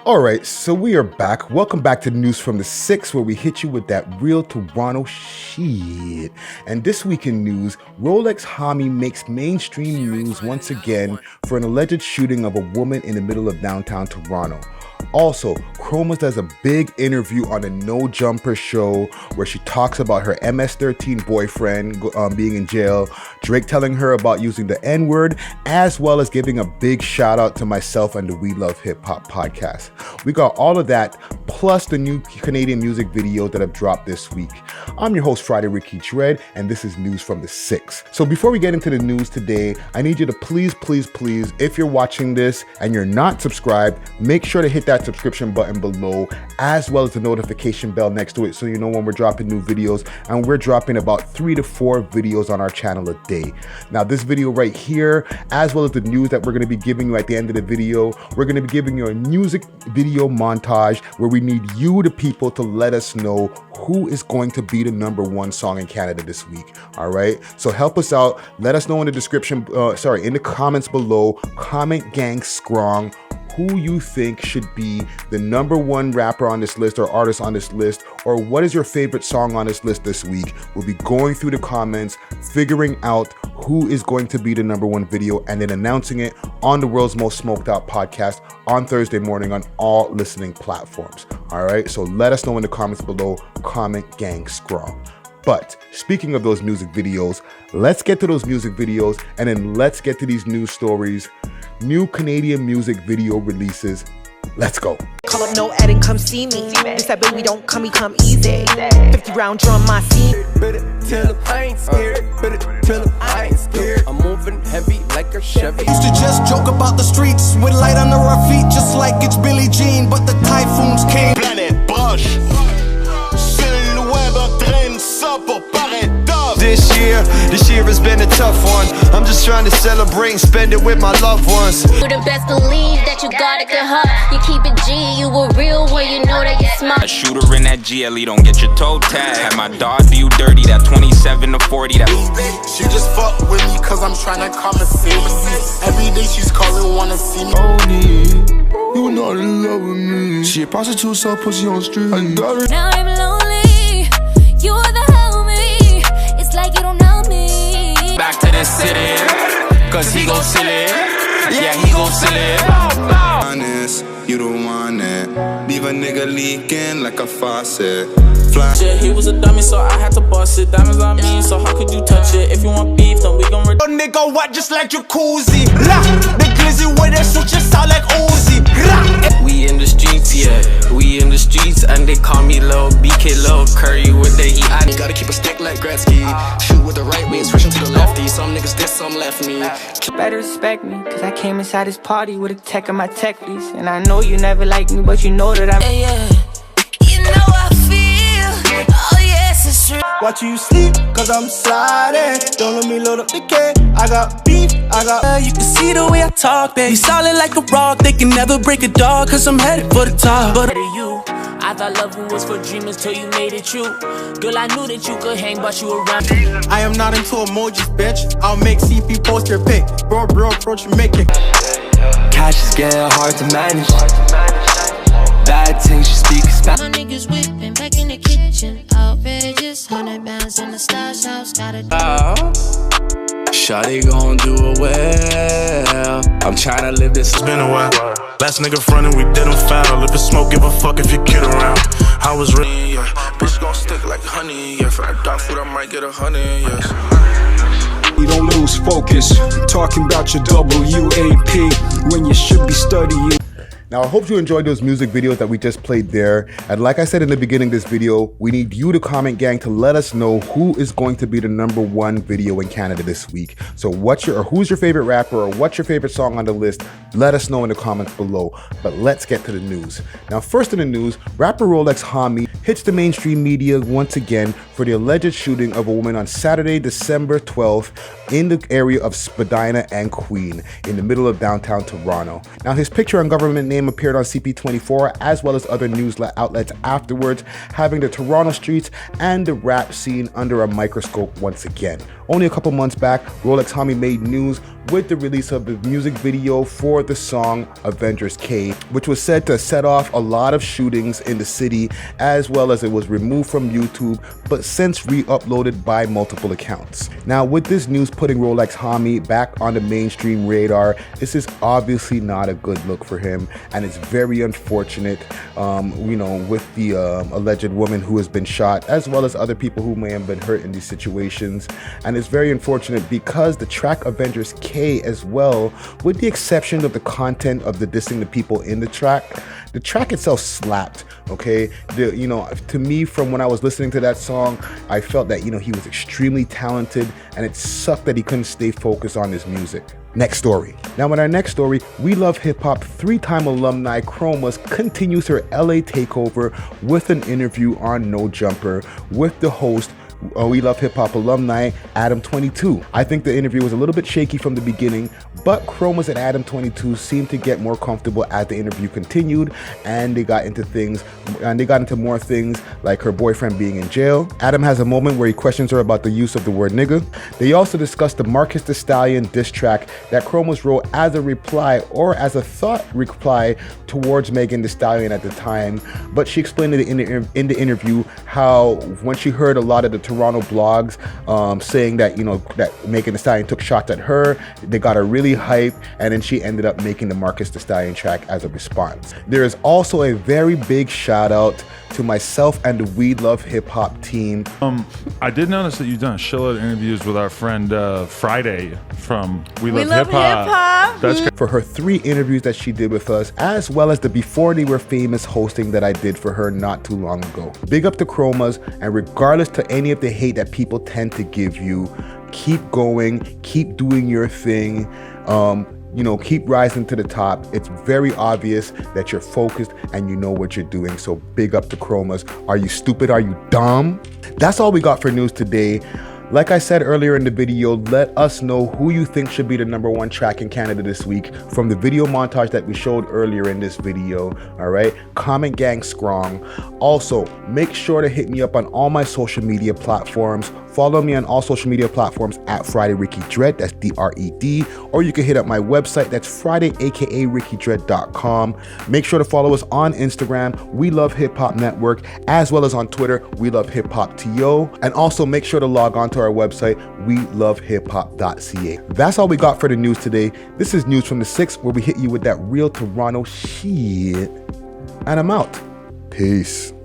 Alright, so we are back. Welcome back to News from the 6, where we hit you with that real Toronto shit. And this week in news, Rolexx Homi makes mainstream news once again for an alleged shooting of a woman in the middle of downtown Toronto. Also, Chromazz does a big interview on the No Jumper show where she talks about her MS-13 boyfriend being in jail, Drake telling her about using the N-word, as well as giving a big shout out to myself and the We Love Hip Hop podcast. We got all of that, plus the new Canadian music videos that have dropped this week. I'm your host, Friday Ricky Dred, and this is News from the 6. So before we get into the news today, I need you to please, if you're watching this and you're not subscribed, make sure to hit that subscription button below, as well as the notification bell next to it, so you know when we're dropping new videos. And we're dropping about 3 to 4 videos on our channel a day. Now this video right here, as well as the news that we're going to be giving you at the end of the video, we're going to be giving you a music video montage where we need you, the people, to let us know who is going to be the #1 song in Canada this week. All right, so help us out. Let us know in the description, in the comments below. Comment gang strong who you think should be the #1 rapper on this list or artist on this list, or what is your favorite song on this list this week. We'll be going through the comments, figuring out who is going to be the #1 video, and then announcing it on the world's most smoked out podcast on Thursday morning on all listening platforms. All right, so let us know in the comments below. Comment gang strong. But speaking of those music videos, let's get to those music videos, and then let's get to these news stories. New Canadian music video releases. Let's go. Call up no adding, come see me. It's that baby don't come easy. 50 round drum my scene. Better tell him I ain't scared. Better tell him I ain't scared. I'm moving heavy like a Chevy. Used to just joke about the streets with light under our feet, just like it's Billie Jean, but the typhoons came. Planète proche. C'est le web en train de ça pour paraître top. This year has been a tough one. I'm just trying to celebrate and spend it with my loved ones. You the best believe that you got a good heart. You keep it G, you a real one, you know that you smart. A shooter in that GLE, don't get your toe tagged. Had my dog view dirty, that 27 to 40. That She just fuck with me cause I'm trying to conversate. Every day she's calling, wanna see me. You not in love with me. She a prostitute, so pussy on the street. Now I'm lonely, you're the homie. It's like you don't know me. back to the city, cause he gon' silly. Yeah, he gon' silly. Honest, you don't want it. Leave a nigga leaking like a faucet. Yeah, he was a dummy, so I had to bust it. Diamonds on me, so how could you touch it? If you want beef, then we gon' nigga, what just like jacuzzi? The glizzy with that shit just sound like Uzi. We in the streets, yeah. We in the streets, and they call me Lil BK, Lil Curry with the heat. I gotta keep a stick like Gretzky. Shoot with the right wing, switching to the lefty. Some niggas diss, some left me. Better respect me, cause I came inside this party with a tech on my tech piece. And I know you never liked me, but you know that I'm You know I feel, oh yes it's true. Watch you sleep, cause I'm sliding. Don't let me load up the K. I got beef, I got you can see the way I talk, baby. Be solid like a rock, they can never break a dog. Cause I'm headed for the top. But you, I thought loving was for dreamers till you made it true. Girl, I knew that you could hang, but you around. I am not into emojis, bitch. I'll make CP post your pic. Bro, approach and make it. cash is getting hard to manage. Bad things, she speaks back. My niggas whipping back in the kitchen. Outrageous, 100 bands in the stash house. Got it. Shawty gon' do it well. I'm tryna live this. It's been a while. Last nigga frontin', we did him foul. If it's smoke, give a fuck if your kid around. I was ready, yeah. Bitch gon' stick like honey, yeah. For that dog food, I might get 100, yes. You don't lose focus. Talking about your WAP when you should be studying. Now, I hope you enjoyed those music videos that we just played there. And like I said in the beginning of this video, we need you, the comment gang, to let us know who is going to be the #1 video in Canada this week. So who's your favorite rapper, or what's your favorite song on the list? Let us know in the comments below. But let's get to the news. Now, first in the news, rapper Rolexx Homi hits the mainstream media once again for the alleged shooting of a woman on Saturday, December 12th in the area of Spadina and Queen in the middle of downtown Toronto. Now, his picture on government name appeared on CP24 as well as other news outlets afterwards, having the Toronto streets and the rap scene under a microscope once again. Only a couple months back, Rolexx Homi made news with the release of the music video for the song Avengers K, which was said to set off a lot of shootings in the city, as well as it was removed from YouTube, but since re-uploaded by multiple accounts. Now, with this news putting Rolexx Homi back on the mainstream radar, this is obviously not a good look for him, and it's very unfortunate, with the alleged woman who has been shot, as well as other people who may have been hurt in these situations. And it's very unfortunate because the track Avengers K as well, with the exception of the content of the dissing the people in the track itself slapped, okay? To me, from when I was listening to that song, I felt that, he was extremely talented, and it sucked that he couldn't stay focused on his music. Next story. Now, in our next story, We Love Hip Hop 3-time alumni Chromazz continues her LA takeover with an interview on No Jumper with the host, We Love Hip Hop alumni Adam22. I think the interview was a little bit shaky from the beginning, but Chromazz and Adam22 seemed to get more comfortable as the interview continued, and they got into more things like her boyfriend being in jail. Adam has a moment where he questions her about the use of the word nigga. They also discussed the Marcus the Stallion diss track that Chromazz wrote as a reply, or as a thought reply, towards Megan Thee Stallion at the time, but she explained in the interview how when she heard a lot of the Toronto blogs saying that that Megan Thee Stallion took shots at her, they got her really hyped, and then she ended up making the Marcus the Stallion track as a response. There is also a very big shout out to myself and the We Love Hip Hop team. I did notice that you've done a shitload of interviews with our friend Friday from We Love Hip Hop. That's great. For her 3 interviews that she did with us, as well as the Before They Were Famous hosting that I did for her not too long ago. Big up to Chromazz, and regardless to any of the hate that people tend to give you, keep going, keep doing your thing. Keep rising to the top. It's very obvious that you're focused and you know what you're doing. So big up to Chromazz. Are you stupid? Are you dumb? That's all we got for news today. Like I said earlier in the video, let us know who you think should be the #1 track in Canada this week from the video montage that we showed earlier in this video. All right, comment gang strong. Also, make sure to hit me up on all my social media platforms. Follow me on all social media platforms at Friday Ricky Dred, that's D-R-E-D, or you can hit up my website, that's Friday, aka RickyDred.com. Make sure to follow us on Instagram, We Love Hip Hop Network, as well as on Twitter, We Love Hip Hop TO, and also make sure to log on to our website, WeLoveHipHop.ca. That's all we got for the news today. This is News from the 6, where we hit you with that real Toronto shit, and I'm out. Peace.